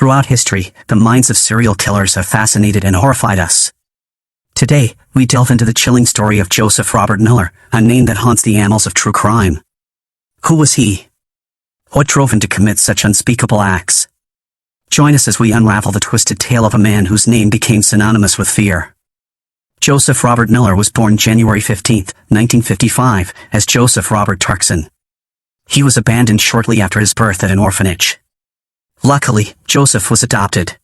Throughout history, the minds of serial killers have fascinated and horrified us. Today, we delve into the chilling story of Joseph Robert Miller, a name that haunts the annals of true crime. Who was he? What drove him to commit such unspeakable acts? Join us as we unravel the twisted tale of a man whose name became synonymous with fear. Joseph Robert Miller was born January 15, 1955, as Joseph Robert Turkson. He was abandoned shortly after his birth at an orphanage. Luckily, Joseph was adopted.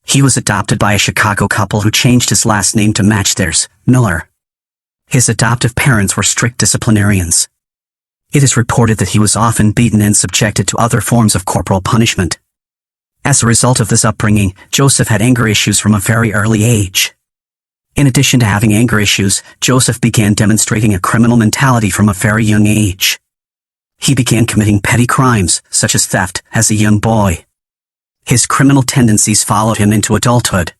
He was adopted by a Chicago couple who changed his last name to match theirs, Miller. His adoptive parents were strict disciplinarians. It is reported that he was often beaten and subjected to other forms of corporal punishment. As a result of this upbringing, Joseph had anger issues from a very early age. In addition to having anger issues, Joseph began demonstrating a criminal mentality from a very young age. He began committing petty crimes, such as theft, as a young boy. His criminal tendencies followed him into adulthood.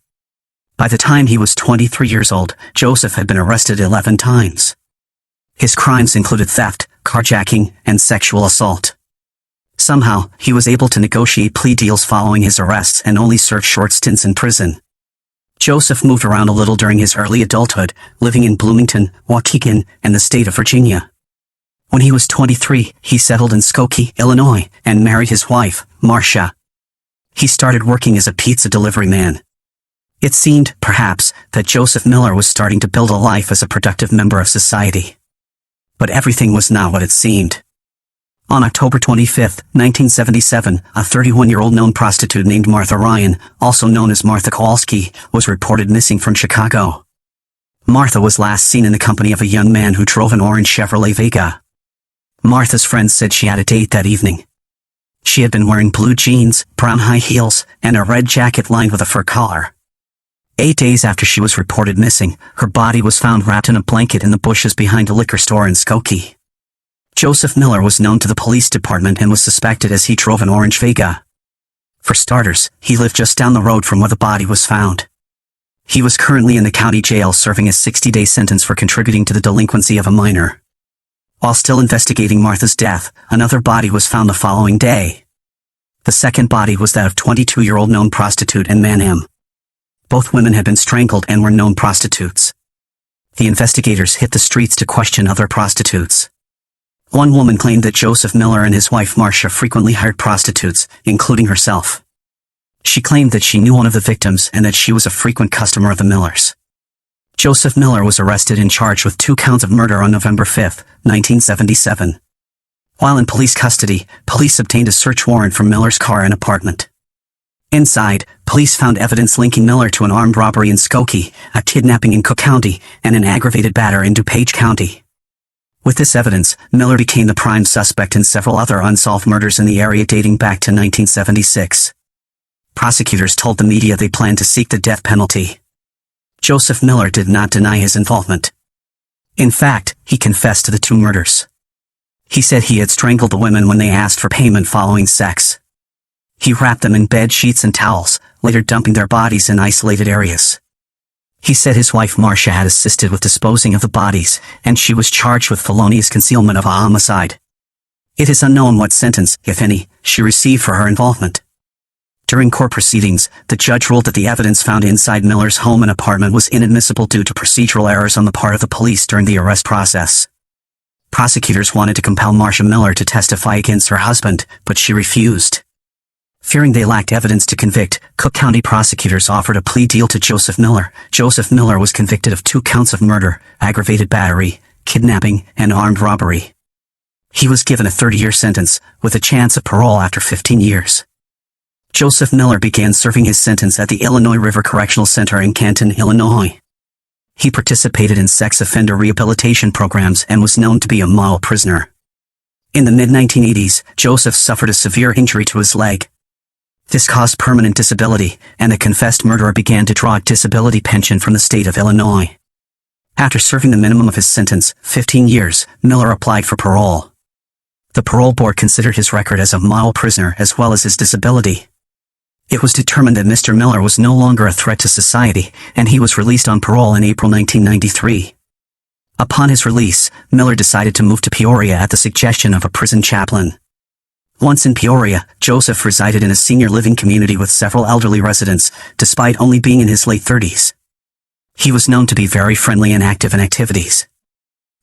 By the time he was 23 years old, Joseph had been arrested 11 times. His crimes included theft, carjacking, and sexual assault. Somehow, he was able to negotiate plea deals following his arrests and only served short stints in prison. Joseph moved around a little during his early adulthood, living in Bloomington, Waukegan, and the state of Virginia. When he was 23, he settled in Skokie, Illinois, and married his wife, Marcia. He started working as a pizza delivery man. It seemed, perhaps, that Joseph Miller was starting to build a life as a productive member of society. But everything was not what it seemed. On October 25, 1977, a 31-year-old known prostitute named Martha Ryan, also known as Martha Kowalski, was reported missing from Chicago. Martha was last seen in the company of a young man who drove an orange Chevrolet Vega. Martha's friends said she had a date that evening. She had been wearing blue jeans, brown high heels, and a red jacket lined with a fur collar. 8 days after she was reported missing, her body was found wrapped in a blanket in the bushes behind a liquor store in Skokie. Joseph Miller was known to the police department and was suspected as he drove an orange Vega. For starters, he lived just down the road from where the body was found. He was currently in the county jail serving a 60-day sentence for contributing to the delinquency of a minor. While still investigating Martha's death, another body was found the following day. The second body was that of 22-year-old known prostitute Ann M. Both women had been strangled and were known prostitutes. The investigators hit the streets to question other prostitutes. One woman claimed that Joseph Miller and his wife Marcia frequently hired prostitutes, including herself. She claimed that she knew one of the victims and that she was a frequent customer of the Millers. Joseph Miller was arrested and charged with 2 counts of murder on November 5, 1977. While in police custody, police obtained a search warrant for Miller's car and apartment. Inside, police found evidence linking Miller to an armed robbery in Skokie, a kidnapping in Cook County, and an aggravated battery in DuPage County. With this evidence, Miller became the prime suspect in several other unsolved murders in the area dating back to 1976. Prosecutors told the media they planned to seek the death penalty. Joseph Miller did not deny his involvement. In fact, he confessed to the 2 murders. He said he had strangled the women when they asked for payment following sex. He wrapped them in bed sheets and towels, later dumping their bodies in isolated areas. He said his wife Marcia had assisted with disposing of the bodies, and she was charged with felonious concealment of a homicide. It is unknown what sentence, if any, she received for her involvement. During court proceedings, the judge ruled that the evidence found inside Miller's home and apartment was inadmissible due to procedural errors on the part of the police during the arrest process. Prosecutors wanted to compel Marcia Miller to testify against her husband, but she refused. Fearing they lacked evidence to convict, Cook County prosecutors offered a plea deal to Joseph Miller. Joseph Miller was convicted of 2 counts of murder, aggravated battery, kidnapping, and armed robbery. He was given a 30-year sentence, with a chance of parole after 15 years. Joseph Miller began serving his sentence at the Illinois River Correctional Center in Canton, Illinois. He participated in sex offender rehabilitation programs and was known to be a model prisoner. In the mid-1980s, Joseph suffered a severe injury to his leg. This caused permanent disability, and the confessed murderer began to draw a disability pension from the state of Illinois. After serving the minimum of his sentence, 15 years, Miller applied for parole. The parole board considered his record as a model prisoner as well as his disability. It was determined that Mr. Miller was no longer a threat to society, and he was released on parole in April 1993. Upon his release, Miller decided to move to Peoria at the suggestion of a prison chaplain. Once in Peoria, Joseph resided in a senior living community with several elderly residents, despite only being in his late 30s. He was known to be very friendly and active in activities.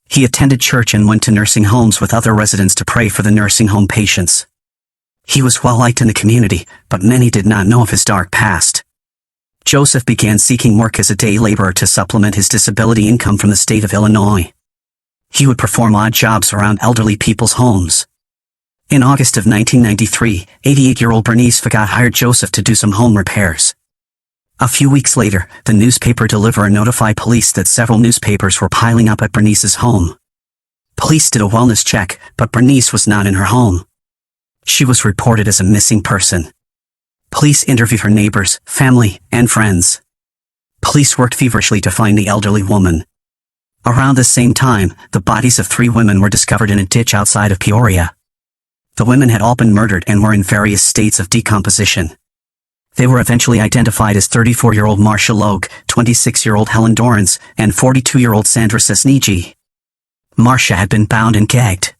He attended church and went to nursing homes with other residents to pray for the nursing home patients. He was well liked in the community, but many did not know of his dark past. Joseph began seeking work as a day laborer to supplement his disability income from the state of Illinois. He would perform odd jobs around elderly people's homes. In August of 1993, 88-year-old Bernice Fagat hired Joseph to do some home repairs. A few weeks later, the newspaper deliverer notified police that several newspapers were piling up at Bernice's home. Police did a wellness check, but Bernice was not in her home. She was reported as a missing person. Police interviewed her neighbors, family, and friends. Police worked feverishly to find the elderly woman. Around the same time, the bodies of 3 women were discovered in a ditch outside of Peoria. The women had all been murdered and were in various states of decomposition. They were eventually identified as 34-year-old Marcia Logue, 26-year-old Helen Dorrance, and 42-year-old Sandra Sesnigi. Marcia had been bound and gagged.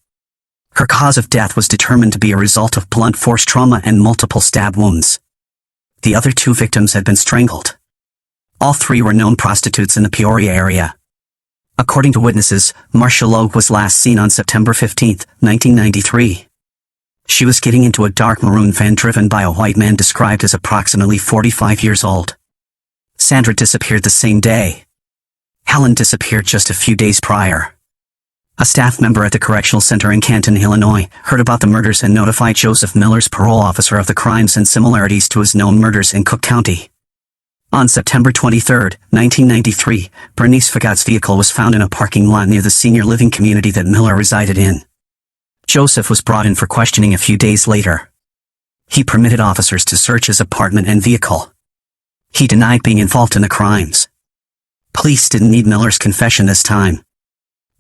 Her cause of death was determined to be a result of blunt force trauma and multiple stab wounds. The other 2 victims had been strangled. All 3 were known prostitutes in the Peoria area. According to witnesses, Marcia Logue was last seen on September 15, 1993. She was getting into a dark maroon van driven by a white man described as approximately 45 years old. Sandra disappeared the same day. Helen disappeared just a few days prior. A staff member at the correctional center in Canton, Illinois, heard about the murders and notified Joseph Miller's parole officer of the crimes and similarities to his known murders in Cook County. On September 23, 1993, Bernice Fagat's vehicle was found in a parking lot near the senior living community that Miller resided in. Joseph was brought in for questioning a few days later. He permitted officers to search his apartment and vehicle. He denied being involved in the crimes. Police didn't need Miller's confession this time.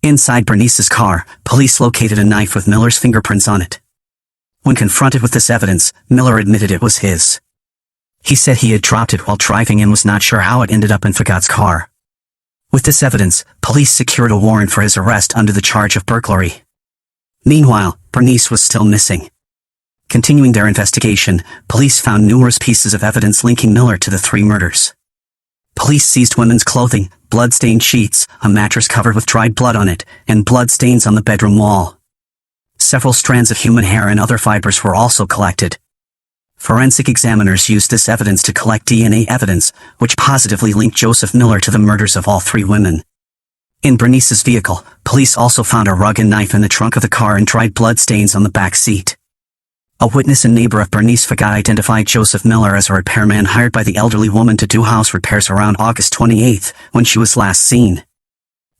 Inside Bernice's car, police located a knife with Miller's fingerprints on it. When confronted with this evidence, Miller admitted it was his. He said he had dropped it while driving and was not sure how it ended up in Fagat's car. With this evidence, police secured a warrant for his arrest under the charge of burglary. Meanwhile, Bernice was still missing. Continuing their investigation, police found numerous pieces of evidence linking Miller to the 3 murders. Police seized women's clothing, blood-stained sheets, a mattress covered with dried blood on it, and blood stains on the bedroom wall. Several strands of human hair and other fibers were also collected. Forensic examiners used this evidence to collect DNA evidence, which positively linked Joseph Miller to the murders of all 3 women. In Bernice's vehicle, police also found a rug and knife in the trunk of the car and dried blood stains on the back seat. A witness and neighbor of Bernice Fagat identified Joseph Miller as a repairman hired by the elderly woman to do house repairs around August 28, when she was last seen.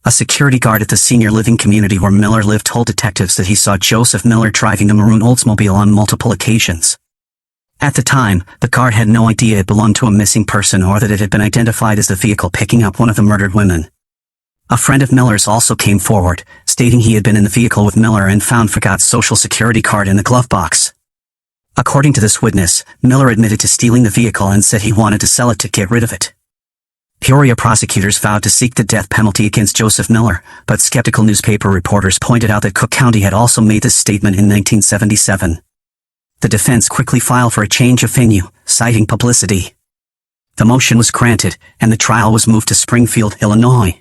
A security guard at the senior living community where Miller lived told detectives that he saw Joseph Miller driving a maroon Oldsmobile on multiple occasions. At the time, the guard had no idea it belonged to a missing person or that it had been identified as the vehicle picking up one of the murdered women. A friend of Miller's also came forward, stating he had been in the vehicle with Miller and found Fagat's social security card in the glove box. According to this witness, Miller admitted to stealing the vehicle and said he wanted to sell it to get rid of it. Peoria prosecutors vowed to seek the death penalty against Joseph Miller, but skeptical newspaper reporters pointed out that Cook County had also made this statement in 1977. The defense quickly filed for a change of venue, citing publicity. The motion was granted, and the trial was moved to Springfield, Illinois.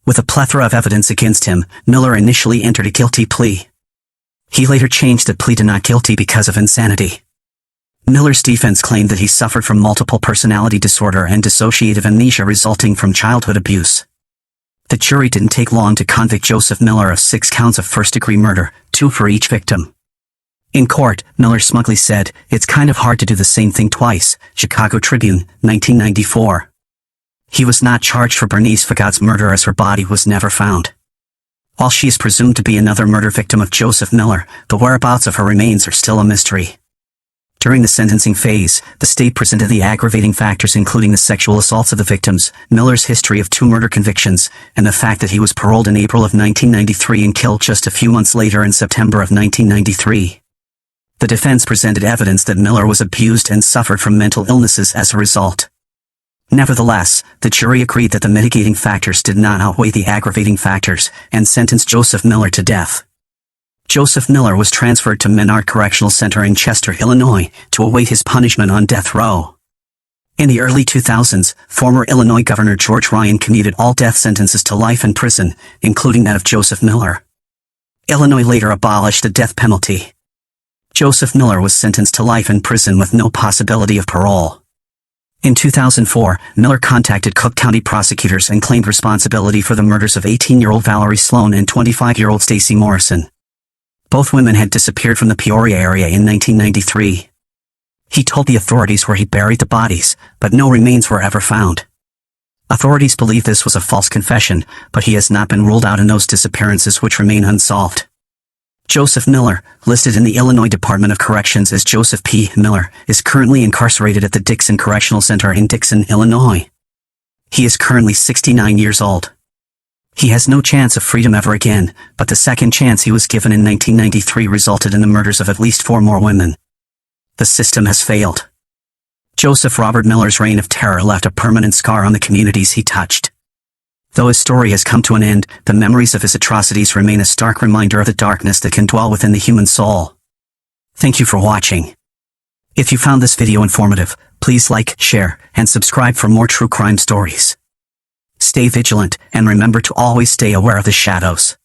With a plethora of evidence against him, Miller initially entered a guilty plea. He later changed the plea to not guilty because of insanity. Miller's defense claimed that he suffered from multiple personality disorder and dissociative amnesia resulting from childhood abuse. The jury didn't take long to convict Joseph Miller of 6 counts of first-degree murder, 2 for each victim. In court, Miller smugly said, "It's kind of hard to do the same thing twice." Chicago Tribune, 1994. He was not charged for Bernice Fagat's murder as her body was never found. While she is presumed to be another murder victim of Joseph Miller, the whereabouts of her remains are still a mystery. During the sentencing phase, the state presented the aggravating factors including the sexual assaults of the victims, Miller's history of 2 murder convictions, and the fact that he was paroled in April of 1993 and killed just a few months later in September of 1993. The defense presented evidence that Miller was abused and suffered from mental illnesses as a result. Nevertheless, the jury agreed that the mitigating factors did not outweigh the aggravating factors, and sentenced Joseph Miller to death. Joseph Miller was transferred to Menard Correctional Center in Chester, Illinois, to await his punishment on death row. In the early 2000s, former Illinois Governor George Ryan commuted all death sentences to life in prison, including that of Joseph Miller. Illinois later abolished the death penalty. Joseph Miller was sentenced to life in prison with no possibility of parole. In 2004, Miller contacted Cook County prosecutors and claimed responsibility for the murders of 18-year-old Valerie Sloan and 25-year-old Stacey Morrison. Both women had disappeared from the Peoria area in 1993. He told the authorities where he buried the bodies, but no remains were ever found. Authorities believe this was a false confession, but he has not been ruled out in those disappearances which remain unsolved. Joseph Miller, listed in the Illinois Department of Corrections as Joseph P. Miller, is currently incarcerated at the Dixon Correctional Center in Dixon, Illinois. He is currently 69 years old. He has no chance of freedom ever again, but the second chance he was given in 1993 resulted in the murders of at least 4 more women. The system has failed. Joseph Robert Miller's reign of terror left a permanent scar on the communities he touched. Though his story has come to an end, the memories of his atrocities remain a stark reminder of the darkness that can dwell within the human soul. Thank you for watching. If you found this video informative, please like, share, and subscribe for more true crime stories. Stay vigilant, and remember to always stay aware of the shadows.